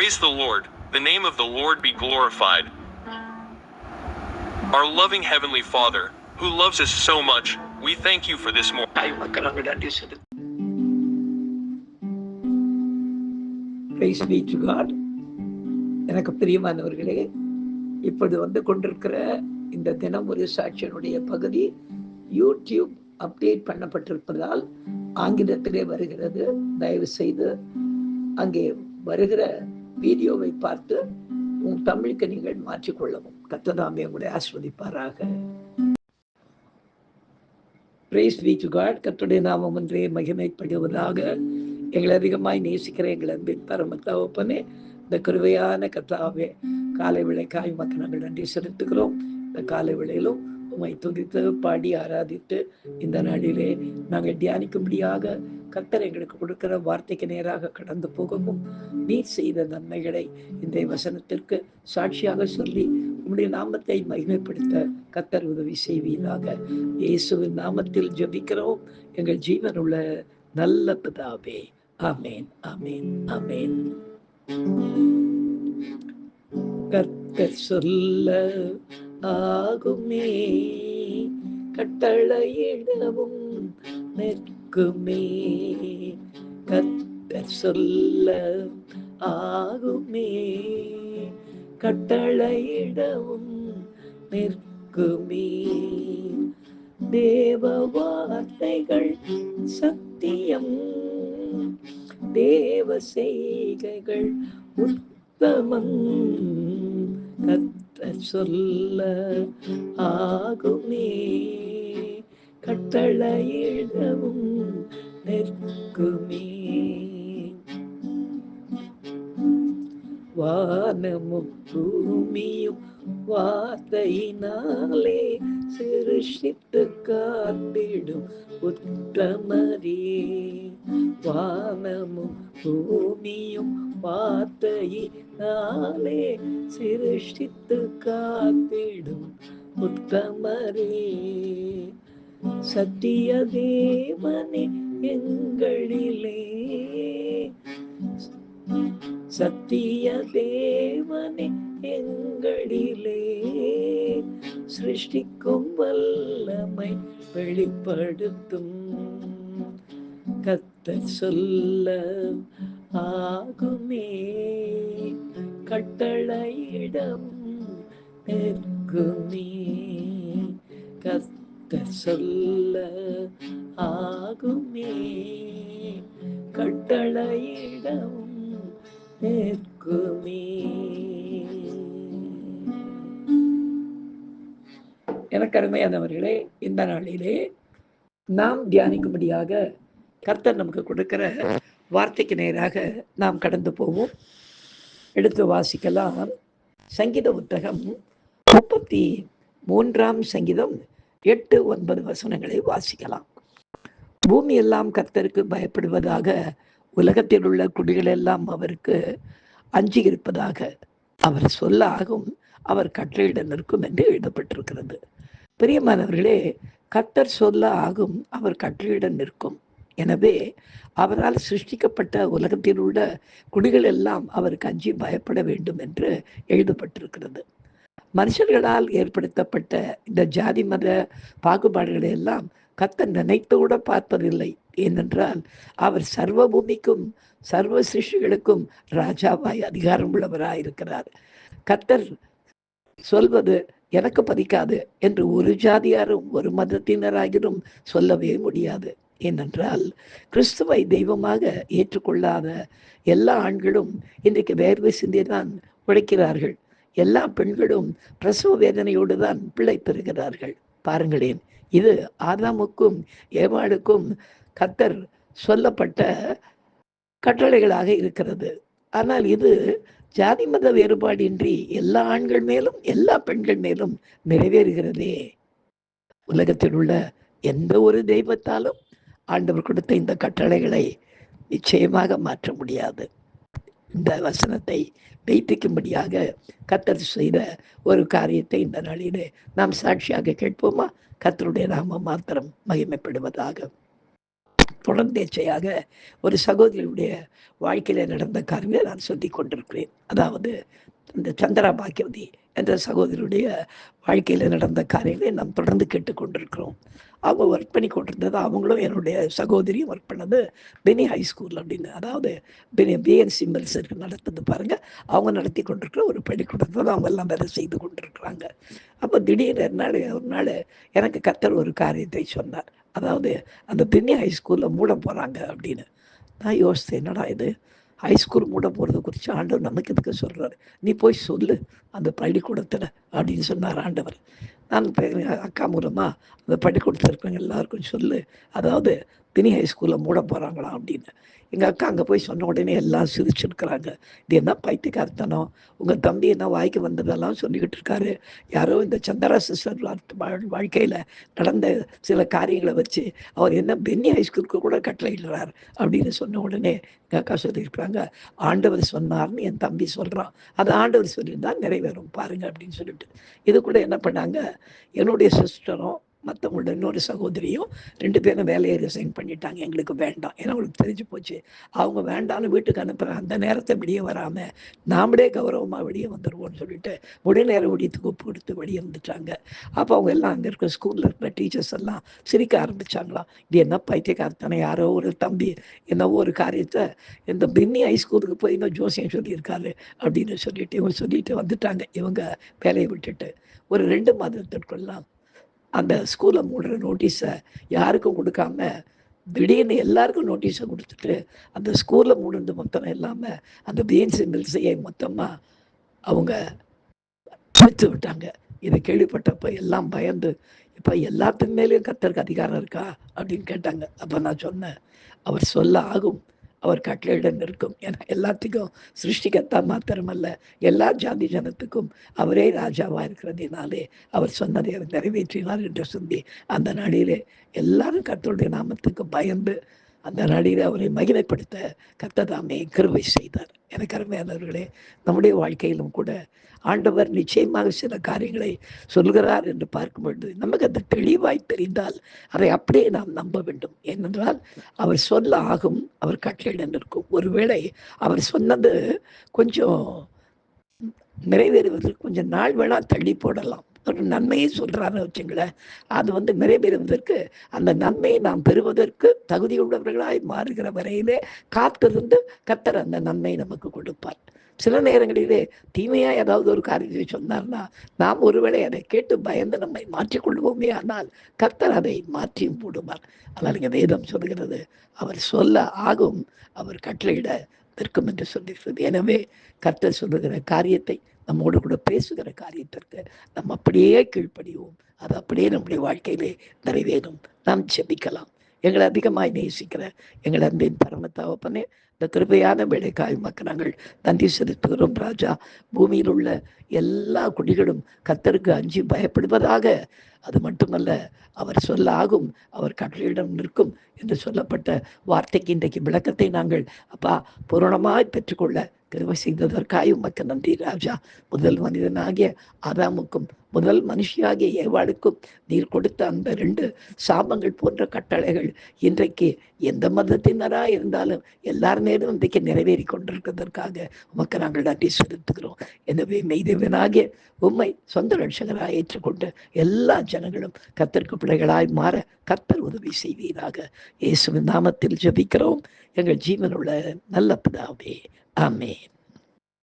Praise the Lord. The name of the Lord be glorified. Our loving Heavenly Father, who loves us so much, we thank you for this morning. Praise be to God. எனக்கு பிரியமானவர்களே, இப்போது வந்து கொண்டிருக்கிற இந்த தினம் ஒரு சாட்சியினுடைய பகுதி YouTube update பண்ணப்பட்டிருப்பதால் ஆங்கிலத்திலே வருகிறது. தயவு செய்து அங்கே வருகிற வீடியோவை பார்த்து உன் தமிழுக்கு நீங்கள் மாற்றிக்கொள்ளவும். கர்த்தர் உங்களை ஆசீர்வதிப்பாராக. Praise be to God. கர்த்தருடைய நாமம் ஒன்றே மகிமைப்படுவதாக. எங்களை அதிகமாய் நேசிக்கிற எங்கள் அன்பின் பரம தகப்பனே, இந்த கிருபையான கர்த்தாவே, காலை விளைக்காய் மக்கள் நாங்கள் நன்றி செலுத்துகிறோம். இந்த காலை விளையிலும் உம்மை துதித்து பாடி ஆராதித்து இந்த நாளிலே நாங்கள் தியானிக்கும்படியாக கர்த்தர் எங்களுக்கு கொடுக்கிற வார்த்தைக்கு நேராக கடந்து போகவும், நீர் செய்த நன்மைகளை இந்த வசனத்திற்கு சாட்சியாக சொல்லி உம்முடைய நாமத்தை மகிமைப்படுத்த கர்த்தர் உதவி செய்வீராக. இயேசுவின் நாமத்தில் ஜெபிக்கிறோம் எங்கள் ஜீவனுள்ள நல்ல பிதாவே. ஆமேன், ஆமேன், ஆமேன். கர்த்தர் சொல்ல ஆகுமே, கட்டளையிடவும் நிற்குமே. கர்த்தர் சொல்ல ஆகுமே, கட்டளையிடவும் நிற்குமே. தேவ வார்த்தைகள் சத்தியம், தேவ செய்கைகள் உத்தமம். கர்த்தர் சொல்ல ஆகுமே, கட்டளையிடவும் நிற்குமே. வானமும் பூமியும் வார்த்தையினாலே சிருஷ்டித்து காத்திடும் உத்தமரே. வானமும் பூமியும் வார்த்தையினாலே சிருஷ்டித்து காத்திடும் உத்தமரே. சத்திய தேவனே எங்களிலே, சத்திய தேவனே எங்களிலே, சிருஷ்டிக்கும் வல்லமை வெளிப்படுத்தும். கர்த்தர் சொல்ல ஆகுமே, கட்டளையிடவும் நிற்குமே. கர்த்தர் சொல்ல ஆகுமே, கட்டளையிடவும் நிற்குமே. எனக்கு அருமையானவர்களே, இந்த நாளிலே நாம் தியானிக்கும்படியாக கர்த்தர் நமக்கு கொடுக்கிற வார்த்தைக்கு நேராக நாம் கடந்து போவோம். எடுத்து வாசிக்கலாம். சங்கீத புத்தகம் 33 சங்கீதம் 8-9 வசனங்களை வாசிக்கலாம். பூமி எல்லாம் கர்த்தருக்கு பயப்படுவதாக, உலகத்தில் உள்ள குடிகள் எல்லாம் அவருக்கு அஞ்சி இருப்பதாக. அவர் சொல்ல ஆகும், அவர் கட்டளையிட நிற்கும் என்று எழுதப்பட்டிருக்கிறது. பிரியமானவர்களே, கர்த்தர் சொல்ல ஆகும், அவர் கட்டளையிட நிற்கும். எனவே அவரால் சிருஷ்டிக்கப்பட்ட உலகத்தில் உள்ள குடிகள் எல்லாம் அவருக்கு அஞ்சி பயப்பட வேண்டும் என்று எழுதப்பட்டிருக்கிறது. மனுஷர்களால் ஏற்படுத்தப்பட்ட இந்த ஜாதி மத பாகுபாடுகளை எல்லாம் கர்த்தர் நினைத்து கூட பார்ப்பதில்லை. ஏனென்றால் அவர் சர்வ பூமிக்கும் சர்வ சிருஷ்டிகளுக்கும் ராஜாவாய் அதிகாரம் உள்ளவராய் இருக்கிறார். கர்த்தர் சொல்வது எனக்கு பதிக்காது என்று ஒரு ஜாதியாரும் ஒரு மதத்தினராகிலும் சொல்லவே முடியாது. ஏனென்றால் கிறிஸ்துவை தெய்வமாக ஏற்றுக்கொள்ளாத எல்லா ஆண்களும் இன்றைக்கு வேர்வை சிந்திதான் உழைக்கிறார்கள். எல்லா பெண்களும் பிரசவ வேதனையோடு தான் பிள்ளை பெறுகிறார்கள். பாருங்களேன், இது ஆதாமுக்கும் ஏவாளுக்கும் கர்த்தர் சொல்லப்பட்ட கட்டளைகளாக இருக்கிறது. ஆனால் இது ஜாதி மத வேறுபாடின்றி எல்லா ஆண்கள் மேலும் எல்லா பெண்கள் மேலும் நிறைவேறுகிறதே. உலகத்தில் உள்ள எந்த ஒரு தெய்வத்தாலும் ஆண்டவர் கொடுத்த இந்த கட்டளைகளை நிச்சயமாக மாற்ற முடியாது. இந்த வசனத்தை வைத்திக்கும்படியாக கர்த்தர் செய்த ஒரு காரியத்தை இந்த நாளிலே நாம் சாட்சியாக கேட்போமா? கர்த்தருடைய நாமம் மாத்திரம் மகிமைப்படுவதாக. தொடர்ந்தேச்சையாக ஒரு சகோதரியுடைய வாழ்க்கையில நடந்த காரியங்களை நான் சொல்லி கொண்டிருக்கிறேன். அதாவது இந்த சந்திரா பாக்கியவதி என்ற சகோதரியுடைய வாழ்க்கையில் நடந்த காரியங்களை நாம் தொடர்ந்து கேட்டுக்கொண்டிருக்கிறோம். அவங்க ஒர்க் பண்ணி கொண்டிருந்தது, அவங்களும் என்னுடைய சகோதரியும் ஒர்க் பண்ணது பெனி ஹை ஸ்கூல் அப்படின்னு, அதாவது பிஎன்சி மில்ஸ் நடத்துது பாருங்க, அவங்க நடத்தி கொண்டிருக்கிற ஒரு பள்ளிக்கூடத்தை தான் அவங்க எல்லாம் வேலை செய்து கொண்டிருக்கிறாங்க. அப்போ திடீர்னு ஒரு நாள் எனக்கு கர்த்தர் ஒரு காரியத்தை சொன்னார். அதாவது அந்த பெனி ஹை ஸ்கூலில் மூட போகிறாங்க அப்படின்னு. நான் யோசித்தேன், என்னடா இது ஹைஸ்கூல் மூட போகிறத குறித்து ஆண்டவர் நமக்கு எதுக்கு சொல்கிறாரு, நீ போய் சொல்லு அந்த பள்ளிக்கூடத்தில் அப்படின்னு சொன்னார் ஆண்டவர். நான் அக்கா மூலமாக அந்த பள்ளிக்கூடத்தில் இருக்கிறவங்க எல்லாருக்கும் சொல்லு, அதாவது தினி ஹைஸ்கூலில் மூட போகிறாங்களாம் அப்படின்னு. எங்கள் அக்கா அங்கே போய் சொன்ன உடனே எல்லாம் சிரிச்சுருக்குறாங்க. இது என்ன பைத்தியக்காரத்தனம், உங்கள் தம்பி என்ன வாய்க்கு வந்ததெல்லாம் சொல்லிக்கிட்டு இருக்காரு, யாரோ இந்த சந்திரா சிஸ்டர் வாழ்க்கையில் நடந்த சில காரியங்களை வச்சு அவர் என்ன பென்னி ஹைஸ்கூலுக்கு கூட கட்டளையிடுறார் அப்படின்னு சொன்ன உடனே எங்கள் அக்கா சொல்லியிருக்கிறாங்க, ஆண்டவர் சொன்னார்னு என் தம்பி சொல்கிறான், அது ஆண்டவர் சொல்லியிருந்தா நிறைவேறும் பாருங்க அப்படின்னு சொல்லிட்டு. இது கூட என்ன பண்ணாங்க, என்னுடைய சிஸ்டரும் மற்றவங்களோட இன்னொரு சகோதரியும் 2 பேரும் வேலையை ரிசைன் பண்ணிட்டாங்க. எங்களுக்கு வேண்டாம், ஏன்னா அவங்களுக்கு தெரிஞ்சு போச்சு அவங்க வேண்டாம்னு வீட்டுக்கு அனுப்புகிற அந்த நேரத்தை வெளியே வராமல் நாமளே கௌரவமாக வெளியே வந்துடுவோம்னு சொல்லிட்டு உடனே நேர ஊழியத்துக்கு ஒப்பு கொடுத்து வெளியே வந்துட்டாங்க. அப்போ அவங்க எல்லாம் அங்கே இருக்கிற ஸ்கூலில் இருக்கிற டீச்சர்ஸ் எல்லாம் சிரிக்க ஆரம்பித்தாங்களாம். இது என்ன பைத்தியக்காரத்தானே, யாரோ ஒரு தம்பி என்னவோ ஒரு காரியத்தை இந்த பென்னி ஹைஸ்கூலுக்கு போய் இன்னும் ஜோசியம் சொல்லியிருக்காரு அப்படின்னு சொல்லிட்டு இவங்க சொல்லிட்டு வந்துட்டாங்க. இவங்க வேலையை விட்டுட்டு ஒரு 2 மாதத்திற்குள்ளாம் அந்த ஸ்கூலை மூடுற நோட்டீஸை யாருக்கும் கொடுக்காம திடீர்னு எல்லாருக்கும் நோட்டீஸை கொடுத்துட்டு அந்த ஸ்கூலில் மூடுறது மொத்தம் இல்லாமல் அந்த பிஎன்சி மில்ஸையை மொத்தமாக அவங்க விற்று விட்டாங்க. இதை கேள்விப்பட்டப்போ எல்லாம் பயந்து, இப்போ எல்லாத்துக்கு மேலேயும் கர்த்தருக்கு அதிகாரம் இருக்கா அப்படின்னு கேட்டாங்க. அப்போ நான் சொன்னேன், அவர் சொல்ல ஆகும், அவர் கட்டளையிடம் இருக்கும். ஏன்னா எல்லாத்துக்கும் சிருஷ்டிக்கத்தான் மாத்திரமல்ல, எல்லா ஜாதி ஜனத்துக்கும் அவரே ராஜாவாக இருக்கிறதுனாலே அவர் சொன்னதை அவர் நிறைவேற்றினார் என்று சொல்லி அந்த நாளிலே எல்லாரும் கர்த்தருடைய நாமத்துக்கு பயந்து அந்த நாளிலே அவரை மகிமைப்படுத்த கர்த்தர் தாமே கிருபை செய்தார். எனக்கு அருமையானவர்களே, நம்முடைய வாழ்க்கையிலும் கூட ஆண்டவர் நிச்சயமாக சில காரியங்களை சொல்கிறார் என்று பார்க்கும் பொழுது நமக்கு அது தெளிவாய் தெரிந்தால் அதை அப்படியே நாம் நம்ப வேண்டும். ஏனென்றால் அவர் சொல்ல ஆகும், அவர் கட்டளையிடம் இருக்கும். ஒருவேளை அவர் சொன்னது கொஞ்சம் நிறைவேறுவதற்கு கொஞ்சம் நாள் வேணா தள்ளி போடலாம். ஒரு நன்மையை சொல்றாருன்னு வச்சுங்களேன், அது நிறைவேறுவதற்கு அந்த நன்மையை நாம் பெறுவதற்கு தகுதியுள்ளவர்களாய் மாறுகிற வரையிலே காத்திருந்து கர்த்தர் அந்த நன்மையை நமக்கு கொடுப்பார். சில நேரங்களிலே தீமையா ஏதாவது ஒரு காரியத்தை சொன்னார்னா நாம் ஒருவேளை அதை கேட்டு பயந்து நம்மை மாற்றிக்கொள்வோமே, ஆனால் கர்த்தர் அதை மாற்றியும் போடுவார். ஆனால் இங்கே வேதம் சொல்கிறது, அவர் சொல்ல ஆகும், அவர் கட்டளையிட நிற்கும் என்று சொல்லியிருக்கிறது. எனவே கர்த்தர் சொல்லுகிற காரியத்தை, நம்மோடு கூட பேசுகிற காரியத்திற்கு நம்ம அப்படியே கீழ்ப்படிவோம். அது அப்படியே நம்முடைய வாழ்க்கையிலே நிறைவேறும். நாம் ஜெபிக்கலாம். எங்களை அதிகமாய் நேசிக்கிற எங்கள் அன்பின் பரம தகப்பனே, இந்த கிருபையான வேலைக்காய் மக்கள் நாங்கள் நன்றி செலுத்துகிறோம் ராஜா. பூமியில் உள்ள எல்லா குடிகளும் கர்த்தருக்கு அஞ்சி பயப்படுவதாக. அது மட்டுமல்ல, அவர் சொல்ல ஆகும், அவர் கட்டளையிடம் நிற்கும் என்று சொல்லப்பட்ட வார்த்தைக்கு இன்றைக்கு விளக்கத்தை நாங்கள் அப்பா பூரணமாய் பெற்றுக்கொள்ள கிருபை செய்ததற்காக உமக்கு நன்றி ராஜா. முதல் மனிதனாகிய ஆதாமுக்கும் முதல் மனுஷியாகிய ஏவாளுக்கும் நீர் கொடுத்த அந்த 2 சாபங்கள் போன்ற கட்டளைகள் இன்றைக்கு எந்த மதத்தினரா இருந்தாலும் எல்லார் மேலும் இன்றைக்கு நிறைவேறி கொண்டிருக்கிறதற்காக உமக்கு நாங்கள் நன்றி செலுத்துகிறோம். எனவே மெய்தேவனாகிய உம்மை சொந்த ரட்சகராக ஏற்றுக்கொண்டு எல்லா ஜனங்களும் கர்த்தருக்கு பிள்ளைகளாய் மாற கர்த்தர் உதவி செய்வீராக. இயேசுவின் நாமத்தில் ஜெபிக்கிறோம் எங்கள் ஜீவனுள்ள நல்ல பிதாவே, ஆமென்.